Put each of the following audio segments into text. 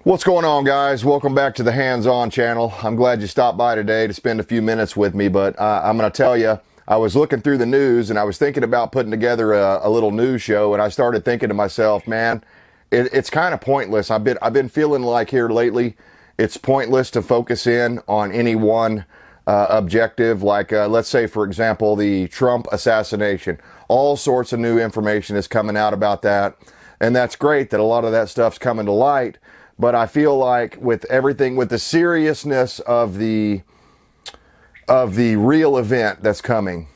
What's going on, guys? Welcome back to the Hands-On channel. I'm glad you stopped by today to spend a few minutes with me, but I'm going to tell you, I was looking through the news and I was thinking about putting together a little news show, and I started thinking to myself, man, it's kind of pointless. I've been feeling like here lately, it's pointless to focus in on any one objective. Like, let's say, for example, the Trump assassination. All sorts of new information is coming out about that, and that's great that a lot of that stuff's coming to light. But I feel like with everything, with the seriousness of the real event that's coming,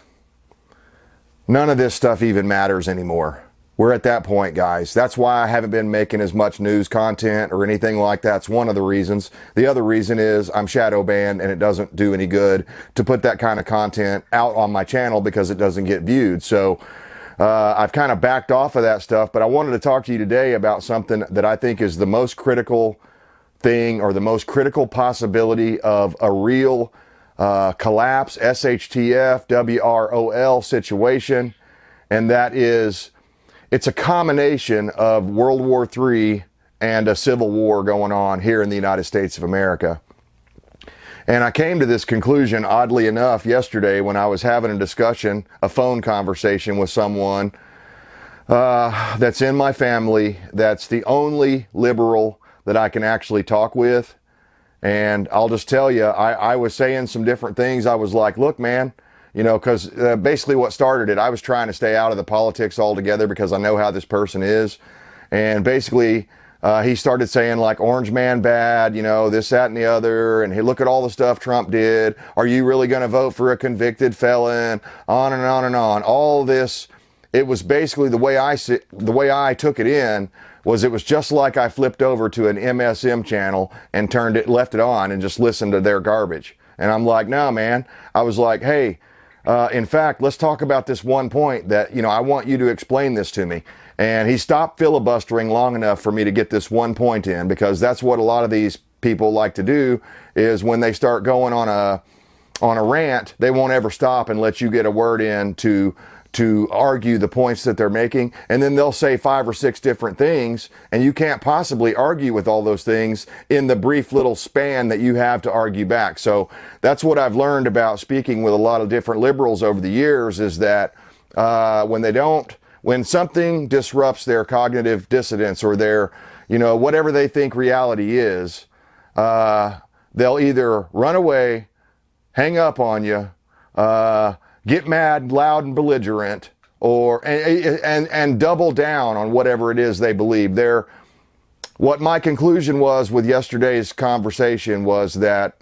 none of this stuff even matters anymore. We're at that point, guys. That's why I haven't been making as much news content or anything like that. It's one of the reasons. The other reason is I'm shadow banned, and it doesn't do any good to put that kind of content out on my channel because it doesn't get viewed. So I've kind of backed off of that stuff, but I wanted to talk to you today about something that I think is the most critical thing, or the most critical possibility of a real collapse, SHTF, WROL situation. And that is, it's a combination of World War III and a civil war going on here in the United States of America. And I came to this conclusion, oddly enough, yesterday when I was having a discussion, a phone conversation with someone that's in my family, that's the only liberal that I can actually talk with. And I'll just tell you, I was saying some different things. I was like, look, man, you know, because basically what started it, I was trying to stay out of the politics altogether because I know how this person is. And basically, he started saying, like, Orange Man bad, you know, this, that, and the other. And hey, look at all the stuff Trump did. Are you really going to vote for a convicted felon? On and on and on. All this, it was basically the way I took it in was, it was just like I flipped over to an MSM channel and left it on and just listened to their garbage. And I'm like, no, man. I was like, hey, in fact, let's talk about this one point that, you know, I want you to explain this to me. And he stopped filibustering long enough for me to get this one point in, because that's what a lot of these people like to do, is when they start going on a rant, they won't ever stop and let you get a word in to argue the points that they're making. And then they'll say 5 or 6 different things, and you can't possibly argue with all those things in the brief little span that you have to argue back. So that's what I've learned about speaking with a lot of different liberals over the years, is that when something disrupts their cognitive dissonance, or their, you know, whatever they think reality is, they'll either run away, hang up on you, get mad, loud, and belligerent, or and double down on whatever it is they believe. What my conclusion was with yesterday's conversation was that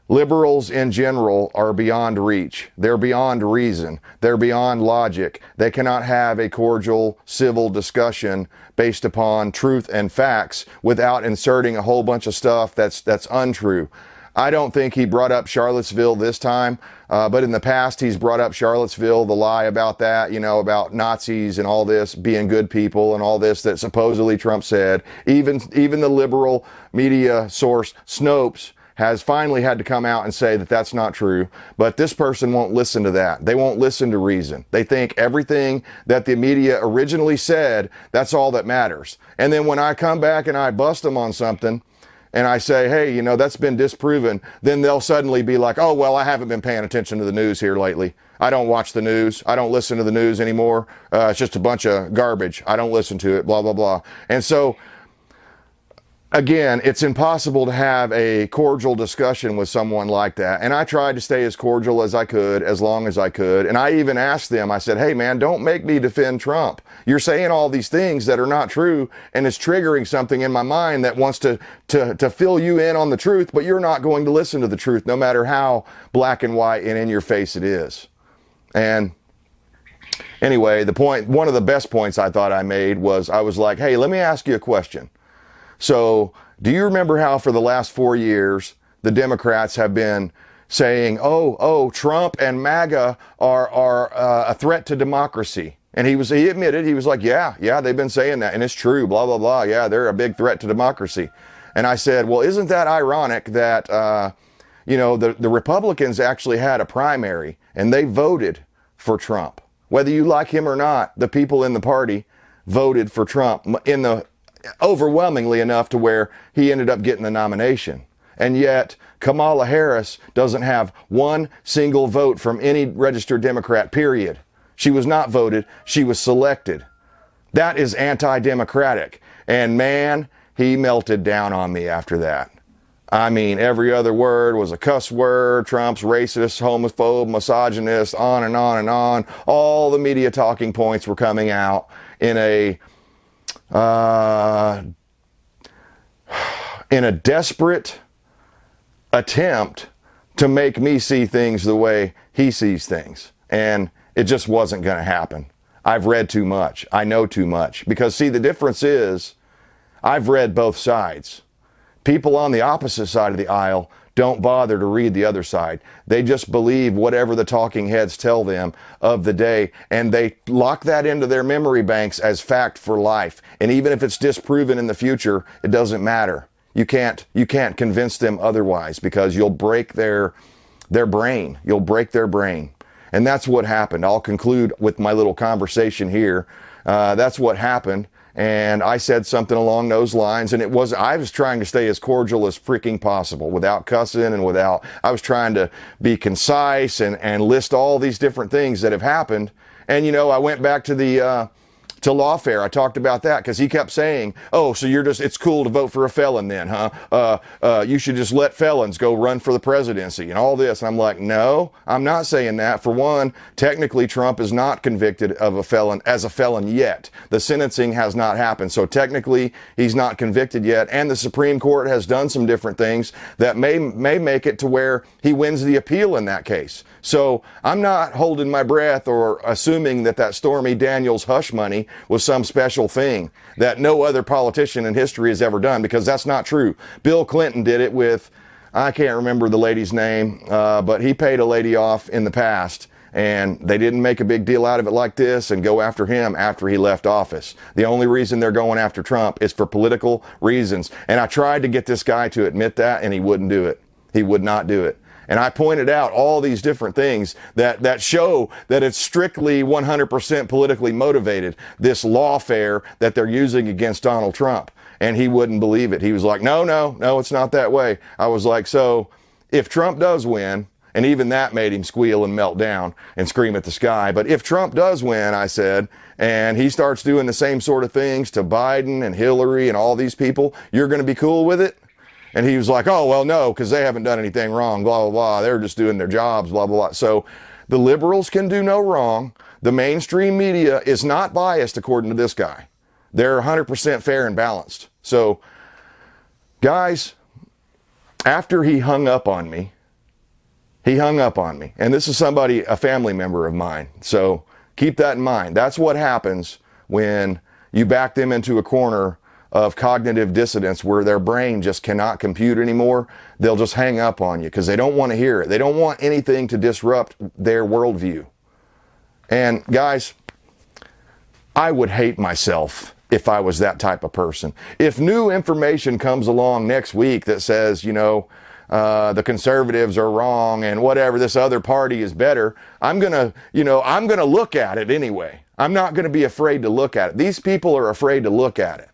liberals in general are beyond reach. They're beyond reason. They're beyond logic. They cannot have a cordial, civil discussion based upon truth and facts without inserting a whole bunch of stuff that's untrue. I don't think he brought up Charlottesville this time, but in the past he's brought up Charlottesville, the lie about that, you know, about Nazis and all this being good people and all this that supposedly Trump said. Even the liberal media source Snopes has finally had to come out and say that that's not true. But this person won't listen to that. They won't listen to reason. They think everything that the media originally said, that's all that matters. And then when I come back and I bust them on something, and I say, hey, you know, that's been disproven, then they'll suddenly be like, oh, well, I haven't been paying attention to the news here lately. I don't watch the news. I don't listen to the news anymore. It's just a bunch of garbage. I don't listen to it, blah, blah, blah. And so, again, it's impossible to have a cordial discussion with someone like that. And I tried to stay as cordial as I could, as long as I could. And I even asked them, I said, hey, man, don't make me defend Trump. You're saying all these things that are not true, and it's triggering something in my mind that wants to fill you in on the truth, but you're not going to listen to the truth, no matter how black and white and in your face it is. And anyway, one of the best points I thought I made was, I was like, hey, let me ask you a question. So, do you remember how for the last 4 years, the Democrats have been saying, oh, Trump and MAGA are a threat to democracy? And he admitted, he was like, yeah, they've been saying that, and it's true, blah, blah, blah. Yeah, they're a big threat to democracy. And I said, well, isn't that ironic that, you know, the Republicans actually had a primary, and they voted for Trump. Whether you like him or not, the people in the party voted for Trump in the overwhelmingly enough to where he ended up getting the nomination. And yet Kamala Harris doesn't have one single vote from any registered Democrat, period. She was not voted. She was selected. That is anti-democratic. And man, he melted down on me after that. I mean, every other word was a cuss word. Trump's racist, homophobe, misogynist, on and on and on. All the media talking points were coming out in a desperate attempt to make me see things the way he sees things. And it just wasn't going to happen. I've read too much. I know too much. Because see, the difference is I've read both sides. People on the opposite side of the aisle don't bother to read the other side. They just believe whatever the talking heads tell them of the day, and they lock that into their memory banks as fact for life. And even if it's disproven in the future, it doesn't matter. You can't convince them otherwise, because you'll break their brain. You'll break their brain. And that's what happened. I'll conclude with my little conversation here. That's what happened. And I said something along those lines, and I was trying to stay as cordial as freaking possible without cussing and I was trying to be concise and list all these different things that have happened. And, I went back to Lawfare. I talked about that because he kept saying, oh, so it's cool to vote for a felon then, huh? You should just let felons go run for the presidency and all this. And I'm like, no, I'm not saying that. For one, technically Trump is not convicted of as a felon yet. The sentencing has not happened. So technically he's not convicted yet. And the Supreme Court has done some different things that may make it to where he wins the appeal in that case. So I'm not holding my breath or assuming that Stormy Daniels hush money was some special thing that no other politician in history has ever done, because that's not true. Bill Clinton did it with, I can't remember the lady's name, but he paid a lady off in the past, and they didn't make a big deal out of it like this and go after him after he left office. The only reason they're going after Trump is for political reasons. And I tried to get this guy to admit that, and he wouldn't do it. He would not do it. And I pointed out all these different things that show that it's strictly 100% politically motivated, this lawfare that they're using against Donald Trump. And he wouldn't believe it. He was like, no, it's not that way. I was like, so if Trump does win, and even that made him squeal and melt down and scream at the sky. But if Trump does win, I said, and he starts doing the same sort of things to Biden and Hillary and all these people, you're going to be cool with it? And he was like, oh, well, no, because they haven't done anything wrong, blah, blah, blah. They're just doing their jobs, blah, blah, blah. So the liberals can do no wrong. The mainstream media is not biased, according to this guy. They're 100% fair and balanced. So, guys, after he hung up on me, and this is a family member of mine. So keep that in mind. That's what happens when you back them into a corner of cognitive dissonance where their brain just cannot compute anymore. They'll just hang up on you because they don't want to hear it. They don't want anything to disrupt their worldview. And guys, I would hate myself if I was that type of person. If new information comes along next week that says, the conservatives are wrong and whatever, this other party is better, I'm gonna look at it anyway. I'm not gonna be afraid to look at it. These people are afraid to look at it.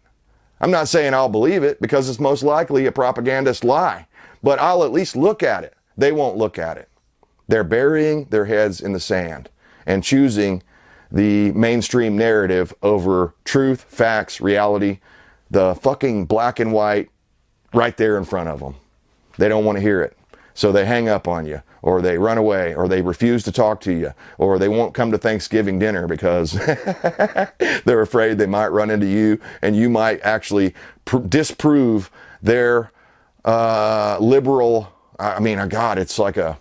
I'm not saying I'll believe it because it's most likely a propagandist lie, but I'll at least look at it. They won't look at it. They're burying their heads in the sand and choosing the mainstream narrative over truth, facts, reality, the fucking black and white right there in front of them. They don't want to hear it. So they hang up on you, or they run away, or they refuse to talk to you, or they won't come to Thanksgiving dinner because they're afraid they might run into you and you might actually disprove their liberal, God, it's like a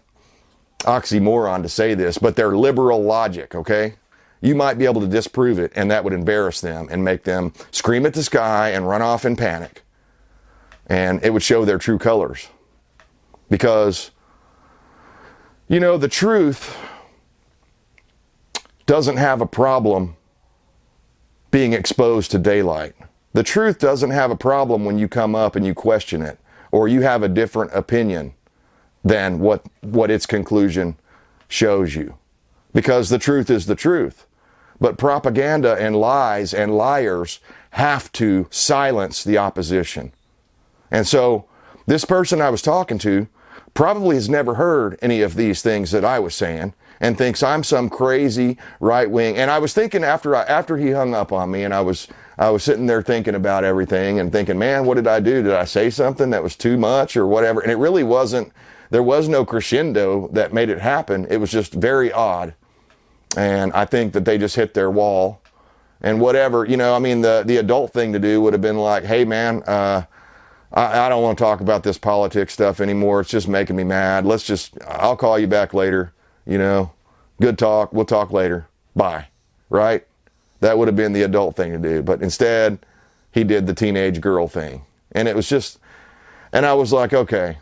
oxymoron to say this, but their liberal logic, okay? You might be able to disprove it, and that would embarrass them and make them scream at the sky and run off in panic. And it would show their true colors. Because, the truth doesn't have a problem being exposed to daylight. The truth doesn't have a problem when you come up and you question it, or you have a different opinion than what its conclusion shows you. Because the truth is the truth. But propaganda and lies and liars have to silence the opposition. And so this person I was talking to probably has never heard any of these things that I was saying and thinks I'm some crazy right wing. And I was thinking after he hung up on me, and I was sitting there thinking about everything and thinking, man, what did I do? Did I say something that was too much or whatever? And it really wasn't. There was no crescendo that made it happen. It was just very odd. And I think that they just hit their wall. And whatever, you know, I mean, the adult thing to do would have been like, hey, man, I don't want to talk about this politics stuff anymore. It's just making me mad. I'll call you back later. You know, good talk. We'll talk later. Bye. Right? That would have been the adult thing to do. But instead, he did the teenage girl thing. And it was just, and I was like, okay,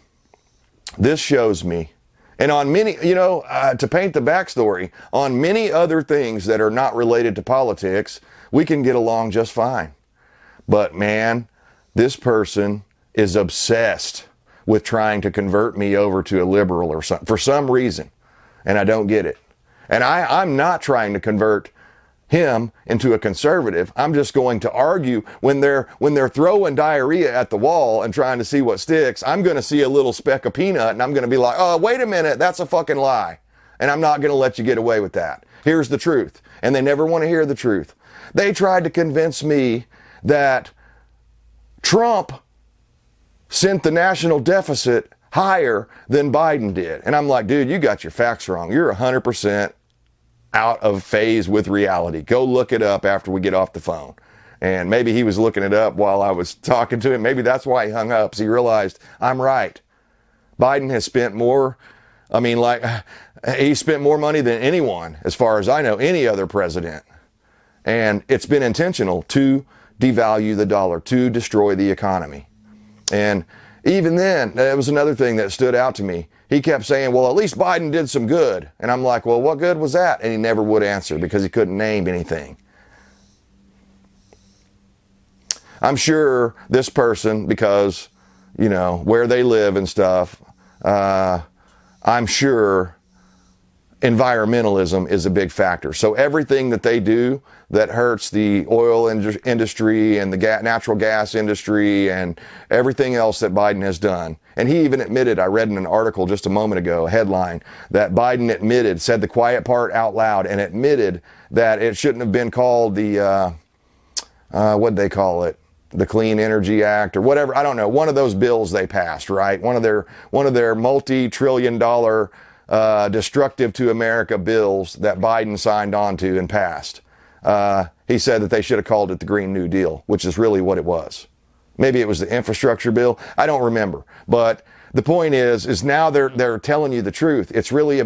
this shows me. And on many, you know, to paint the backstory, on many other things that are not related to politics, we can get along just fine. But man, this person is obsessed with trying to convert me over to a liberal or something for some reason. And I don't get it. And I'm not trying to convert him into a conservative. I'm just going to argue when they're throwing diarrhea at the wall and trying to see what sticks. I'm going to see a little speck of peanut and I'm going to be like, oh, wait a minute, that's a fucking lie. And I'm not going to let you get away with that. Here's the truth. And they never want to hear the truth. They tried to convince me that Trump sent the national deficit higher than Biden did. And I'm like, dude, you got your facts wrong. You're 100% out of phase with reality. Go look it up after we get off the phone. And maybe he was looking it up while I was talking to him. Maybe that's why he hung up. So he realized I'm right. Biden has spent more, he spent more money than anyone, as far as I know, any other president. And it's been intentional to devalue the dollar, to destroy the economy. And even then, that was another thing that stood out to me. He kept saying, well, at least Biden did some good. And I'm like, well, what good was that? And he never would answer because he couldn't name anything. I'm sure this person, because, you know, where they live and stuff, I'm sure environmentalism is a big factor. So everything that they do that hurts the oil industry and the natural gas industry and everything else that Biden has done. And he even admitted, I read in an article just a moment ago, a headline, that Biden said the quiet part out loud and admitted that it shouldn't have been called the, what'd they call it? The Clean Energy Act or whatever. I don't know. One of those bills they passed, right? One of their multi-trillion-dollar destructive to America bills that Biden signed on to and passed. He said that they should have called it the Green New Deal, which is really what it was. Maybe it was the infrastructure bill. I don't remember. But the point is now they're telling you the truth. It's really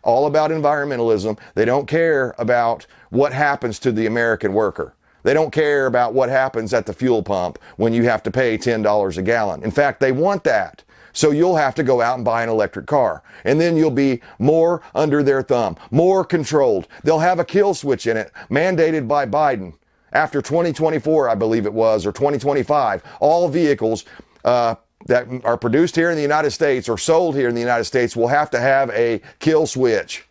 all about environmentalism. They don't care about what happens to the American worker. They don't care about what happens at the fuel pump when you have to pay $10 a gallon. In fact, they want that. So you'll have to go out and buy an electric car. And then you'll be more under their thumb, more controlled. They'll have a kill switch in it, mandated by Biden. After 2024, I believe it was, or 2025, all vehicles that are produced here in the United States or sold here in the United States will have to have a kill switch.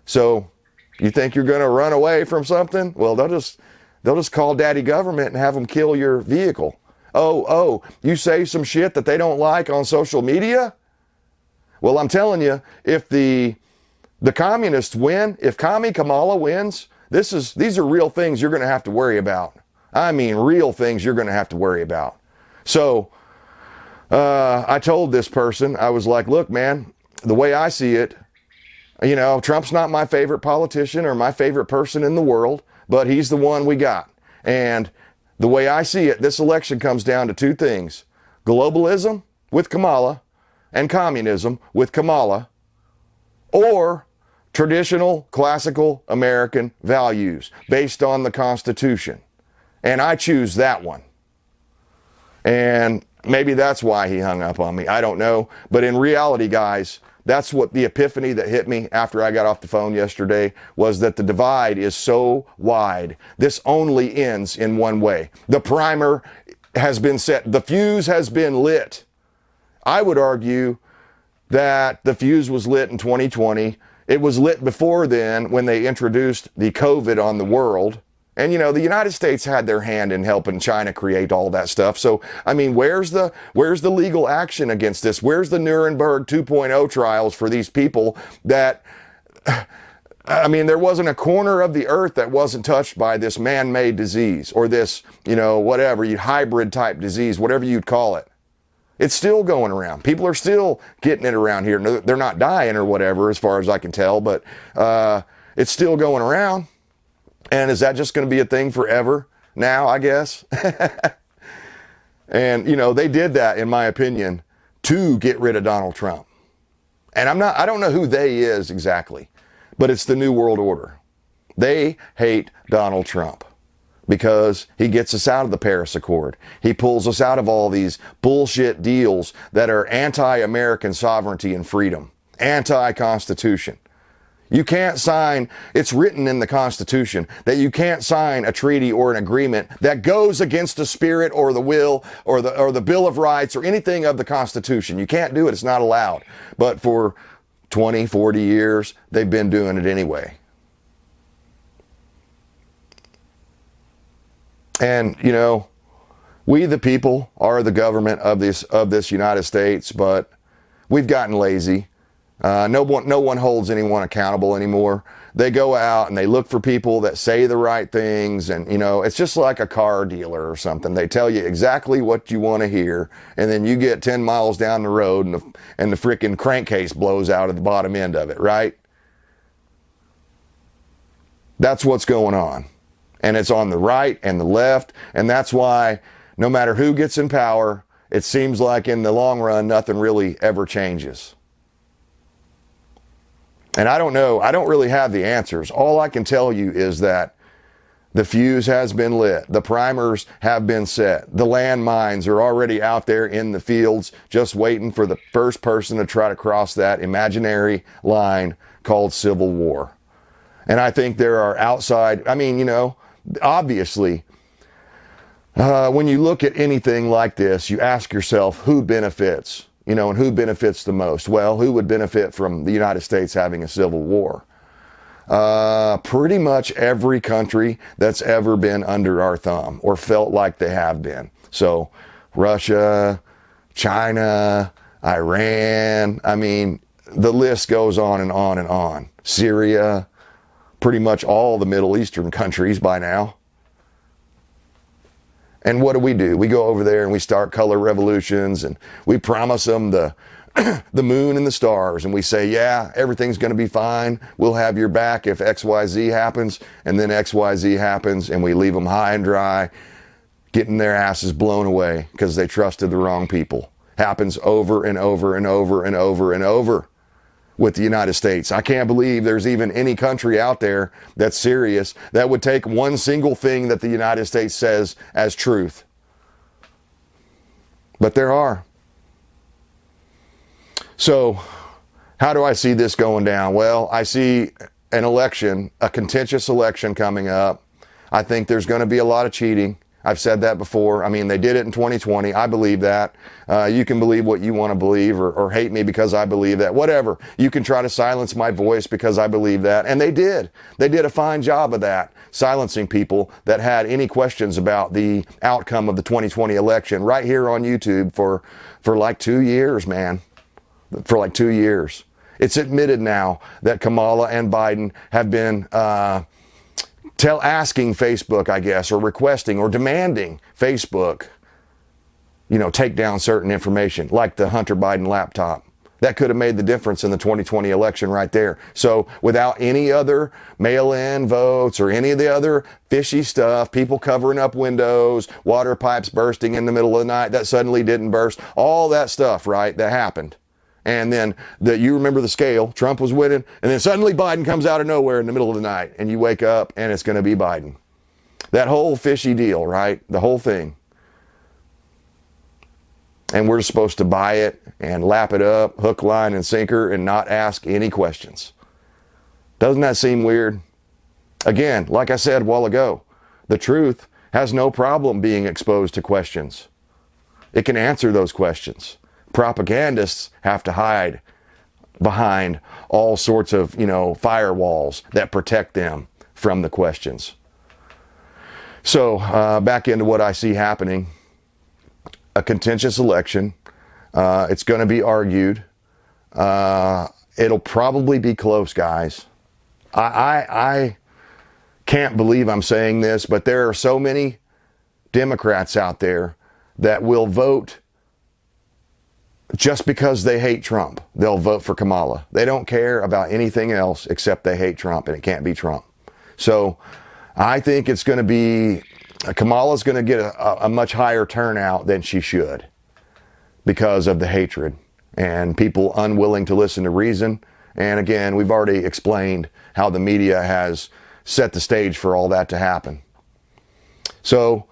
So you think you're going to run away from something? Well, they'll just call daddy government and have them kill your vehicle. Oh, you say some shit that they don't like on social media? Well, I'm telling you, if the communists win, if Commie Kamala wins, these are real things you're going to have to worry about. I mean, real things you're going to have to worry about. So, I told this person, I was like, look, man, the way I see it, you know, Trump's not my favorite politician or my favorite person in the world, but he's the one we got. And the way I see it, this election comes down to two things: globalism with Kamala and communism with Kamala, or traditional classical American values based on the Constitution. And I choose that one. And maybe that's why he hung up on me. I don't know. But in reality, guys, that's what the epiphany that hit me after I got off the phone yesterday was, that the divide is so wide. This only ends in one way. The primer has been set. The fuse has been lit. I would argue that the fuse was lit in 2020. It was lit before then when they introduced the COVID on the world. And, you know, the United States had their hand in helping China create all that stuff. So, I mean, where's the legal action against this? Where's the Nuremberg 2.0 trials for these people that, I mean, there wasn't a corner of the earth that wasn't touched by this man-made disease or this, you know, whatever, hybrid type disease, whatever you'd call it. It's still going around. People are still getting it around here. They're not dying or whatever, as far as I can tell, but it's still going around. And is that just going to be a thing forever now, I guess? And, you know, they did that, in my opinion, to get rid of Donald Trump. And I don't know who they is exactly, but it's the New World Order. They hate Donald Trump because he gets us out of the Paris Accord. He pulls us out of all these bullshit deals that are anti-American sovereignty and freedom, anti-Constitution. You can't sign, it's written in the Constitution that you can't sign a treaty or an agreement that goes against the spirit or the will or the Bill of Rights or anything of the Constitution. You can't do it. It's not allowed. But for 20, 40 years, they've been doing it anyway. And, you know, we the people are the government of this United States, but we've gotten lazy. No one holds anyone accountable anymore. They go out and they look for people that say the right things, and, you know, it's just like a car dealer or something. They tell you exactly what you want to hear, and then you get 10 miles down the road and the freaking crankcase blows out at the bottom end of it, right? That's what's going on. And it's on the right and the left, and that's why no matter who gets in power, it seems like in the long run, nothing really ever changes. And I don't know, I don't really have the answers. All I can tell you is that the fuse has been lit. The primers have been set. The landmines are already out there in the fields, just waiting for the first person to try to cross that imaginary line called civil war. And I think there are outside, I mean, you know, obviously, when you look at anything like this, you ask yourself who benefits, you know, and who benefits the most? Well, who would benefit from the United States having a civil war? Pretty much every country that's ever been under our thumb or felt like they have been. So Russia, China, Iran, I mean, the list goes on and on and on. Syria, pretty much all the Middle Eastern countries by now. And what do? We go over there and we start color revolutions, and we promise them the moon and the stars, and we say, yeah, everything's going to be fine. We'll have your back if XYZ happens. And then XYZ happens, and we leave them high and dry, getting their asses blown away because they trusted the wrong people. Happens over and over and over and over and over with the United States. I can't believe there's even any country out there that's serious that would take one single thing that the United States says as truth. But there are. So, how do I see this going down? Well, I see an election, a contentious election coming up. I think there's going to be a lot of cheating. I've said that before. I mean, they did it in 2020. I believe that. You can believe what you want to believe or hate me because I believe that. Whatever. You can try to silence my voice because I believe that. And they did. They did a fine job of that, silencing people that had any questions about the outcome of the 2020 election right here on YouTube for like 2 years, man. For like 2 years. It's admitted now that Kamala and Biden have been asking Facebook, I guess, or requesting or demanding Facebook, you know, take down certain information, like the Hunter Biden laptop. That could have made the difference in the 2020 election right there. So without any other mail-in votes or any of the other fishy stuff, people covering up windows, water pipes bursting in the middle of the night that suddenly didn't burst, all that stuff, right, that happened. And then you remember the scale, Trump was winning, and then suddenly Biden comes out of nowhere in the middle of the night, and you wake up and it's going to be Biden. That whole fishy deal, right? The whole thing. And we're supposed to buy it and lap it up, hook, line, and sinker, and not ask any questions. Doesn't that seem weird? Again, like I said a while ago, the truth has no problem being exposed to questions. It can answer those questions. Propagandists have to hide behind all sorts of, firewalls that protect them from the questions. So back into what I see happening, a contentious election. It's going to be argued. It'll probably be close, guys. I can't believe I'm saying this, but there are so many Democrats out there that will vote just because they hate Trump. They'll vote for Kamala. They don't care about anything else except they hate Trump, and it can't be Trump. So I think it's going to be, Kamala's going to get a much higher turnout than she should because of the hatred and people unwilling to listen to reason. And again, we've already explained how the media has set the stage for all that to happen. So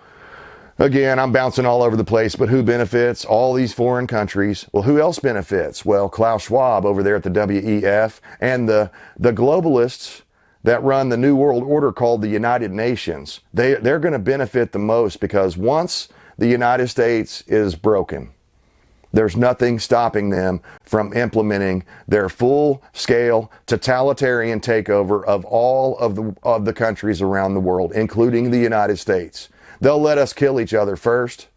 again, I'm bouncing all over the place, but who benefits? All these foreign countries. Well, who else benefits? Well, Klaus Schwab over there at the WEF and the globalists that run the New World Order called the United Nations. They're going to benefit the most because once the United States is broken, there's nothing stopping them from implementing their full-scale totalitarian takeover of all of the countries around the world, including the United States. They'll let us kill each other first,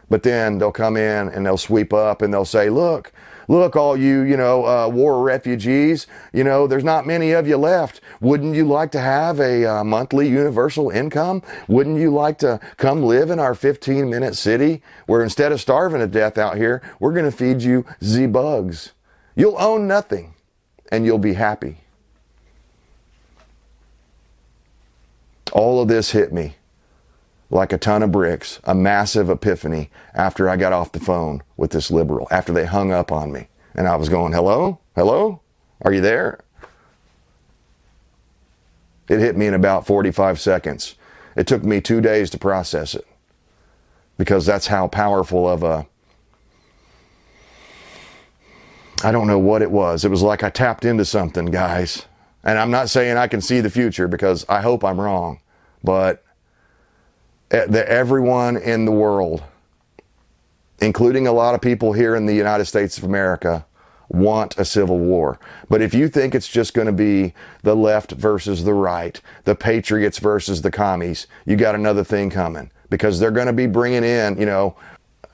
but then they'll come in and they'll sweep up and they'll say, look, all you, war refugees, there's not many of you left. Wouldn't you like to have a monthly universal income? Wouldn't you like to come live in our 15-minute city where instead of starving to death out here, we're going to feed you Z-bugs? You'll own nothing and you'll be happy. All of this hit me like a ton of bricks, a massive epiphany after I got off the phone with this liberal, after they hung up on me. And I was going, hello? Hello? Are you there? It hit me in about 45 seconds. It took me 2 days to process it because that's how powerful of I don't know what it was. It was like I tapped into something, guys. And I'm not saying I can see the future because I hope I'm wrong, but everyone in the world, including a lot of people here in the United States of America, want a civil war. But if you think it's just going to be the left versus the right, the patriots versus the commies, you got another thing coming because they're going to be bringing in,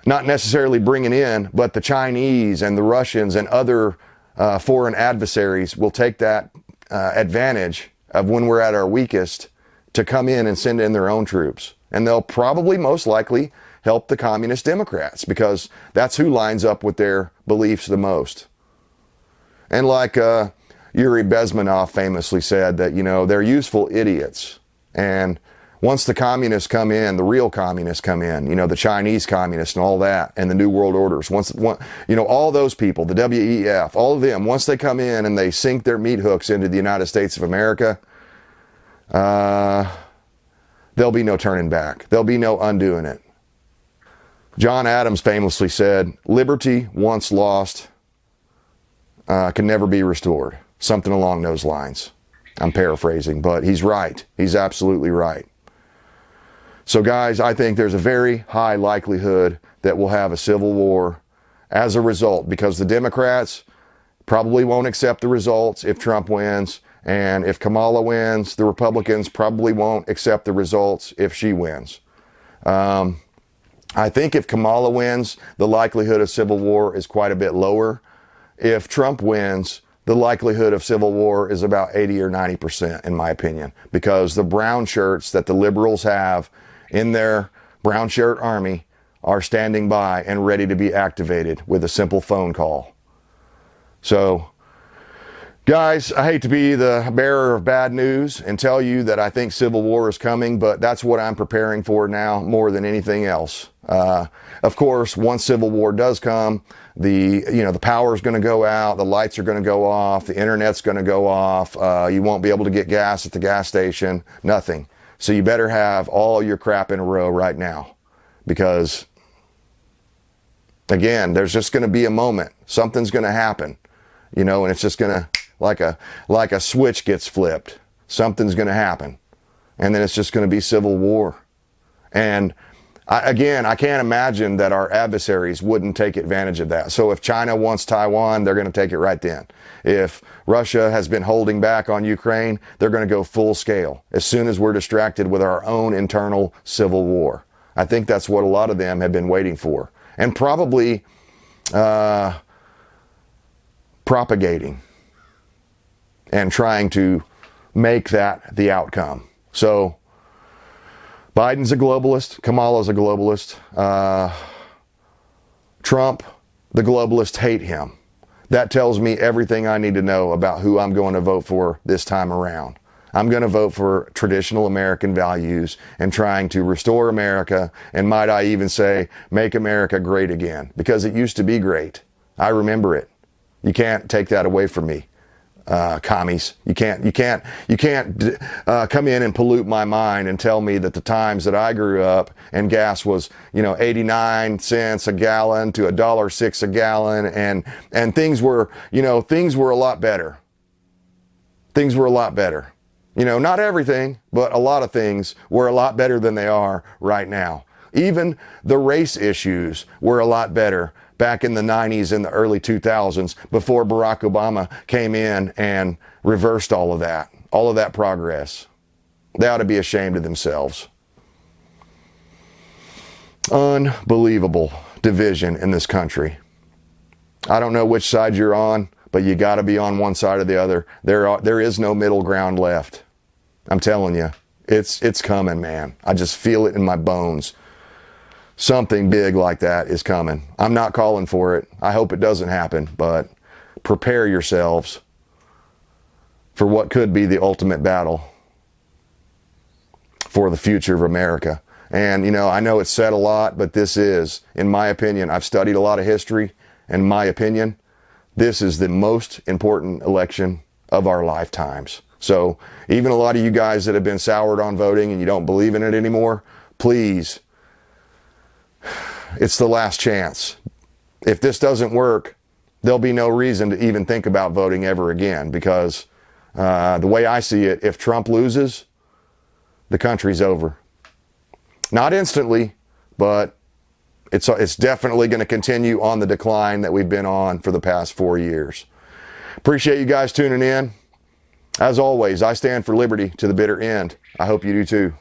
not necessarily bringing in, but the Chinese and the Russians and other foreign adversaries will take that advantage of when we're at our weakest to come in and send in their own troops. And they'll probably most likely help the communist Democrats because that's who lines up with their beliefs the most. And like Yuri Bezmenov famously said that, they're useful idiots. And once the communists come in, the real communists come in, the Chinese communists and all that, and the New World Orders, all those people, the WEF, all of them, once they come in and they sink their meat hooks into the United States of America, there'll be no turning back. There'll be no undoing it. John Adams famously said, liberty once lost can never be restored. Something along those lines. I'm paraphrasing, but he's right. He's absolutely right. So guys, I think there's a very high likelihood that we'll have a civil war as a result because the Democrats probably won't accept the results if Trump wins. And if Kamala wins, the Republicans probably won't accept the results if she wins. I think if Kamala wins, the likelihood of civil war is quite a bit lower. If Trump wins, the likelihood of civil war is about 80 or 90%, in my opinion, because the brown shirts that the liberals have in their brown shirt army are standing by and ready to be activated with a simple phone call. So, guys, I hate to be the bearer of bad news and tell you that I think civil war is coming, but that's what I'm preparing for now more than anything else. Of course, once civil war does come, the power is going to go out, the lights are going to go off, the internet's going to go off, you won't be able to get gas at the gas station, nothing. So you better have all your crap in a row right now because, again, there's just going to be a moment. Something's going to happen, and it's just going to, like a switch gets flipped. Something's going to happen. And then it's just going to be civil war. And Again, I can't imagine that our adversaries wouldn't take advantage of that. So if China wants Taiwan, they're going to take it right then. If Russia has been holding back on Ukraine, they're going to go full scale as soon as we're distracted with our own internal civil war. I think that's what a lot of them have been waiting for, and probably propagating and trying to make that the outcome. So Biden's a globalist. Kamala's a globalist. Trump, the globalists hate him. That tells me everything I need to know about who I'm going to vote for this time around. I'm going to vote for traditional American values and trying to restore America, and might I even say, make America great again, because it used to be great. I remember it. You can't take that away from me. Commies. You can't come in and pollute my mind and tell me that the times that I grew up and gas was, 89 cents a gallon to $1.06 a gallon, and things were a lot better. Things were a lot better. Not everything, but a lot of things were a lot better than they are right now. Even the race issues were a lot better back in the 90s and the early 2000s, before Barack Obama came in and reversed all of that progress. They ought to be ashamed of themselves. Unbelievable division in this country. I don't know which side you're on, but you got to be on one side or the other. There is no middle ground left. I'm telling you, it's coming, man. I just feel it in my bones. Something big like that is coming. I'm not calling for it. I hope it doesn't happen, but prepare yourselves for what could be the ultimate battle for the future of America. And, I know it's said a lot, but this is, in my opinion, I've studied a lot of history, and in my opinion, this is the most important election of our lifetimes. So even a lot of you guys that have been soured on voting and you don't believe in it anymore, please, it's the last chance. If this doesn't work, there'll be no reason to even think about voting ever again, because the way I see it, if Trump loses, the country's over. Not instantly, but it's definitely going to continue on the decline that we've been on for the past 4 years. Appreciate you guys tuning in. As always, I stand for liberty to the bitter end. I hope you do too.